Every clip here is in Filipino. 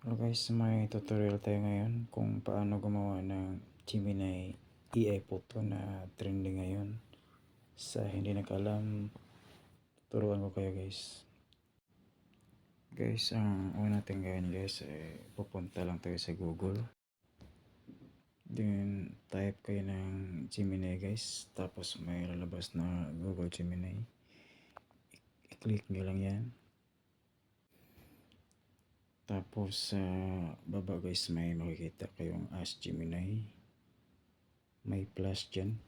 Hello guys, may tutorial tayo ngayon kung paano gumawa ng Gemini AI photo na trending ngayon. Sa hindi nakaalam, turuan ko kayo guys. Guys, ang una natin gawin guys pupunta lang tayo sa Google. Then type kayo ng Gemini guys, tapos may lalabas na Google Gemini. I-click nyo lang yan. Tapos sa baba guys, may makikita kayong Ask Gemini. May plus dyan.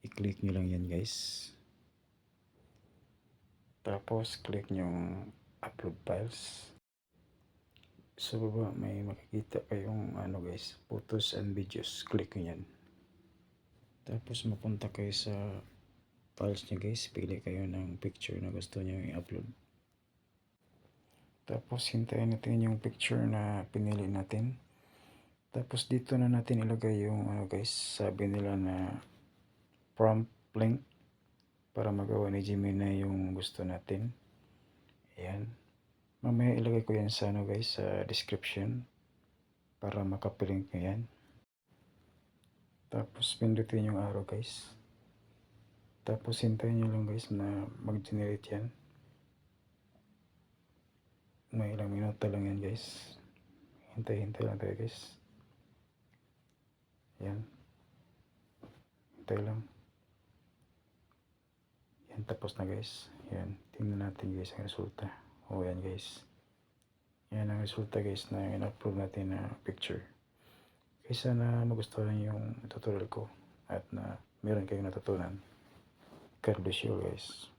I-click nyo lang yan guys. Tapos click nyo upload files. Sa baba may makikita kayong guys, photos and videos. Click nyo yan. Tapos mapunta kayo sa files nyo guys. Pili kayo ng picture na gusto nyo i-upload. Tapos hintayin natin yung picture na pinili natin. Tapos dito na natin ilagay yung guys, sabi nila na prompt link para magawa ni Gemini yung gusto natin. Ayan. Mamaya ilagay ko yan sa guys, sa description para makapilink nyo yan. Tapos pindutin yung arrow guys. Tapos hintayin nyo lang guys na mag-generate yan. May ilang minuto lang yan guys. Hintay lang tayo guys. Yan. Hintay lang. Yan, tapos na guys. Yan. Tingnan natin guys ang resulta. O yan guys. Yan ang resulta guys na in-upload natin na picture. Kaya sana magustuhan yung tutorial ko at na meron kayong natutunan. God bless you guys.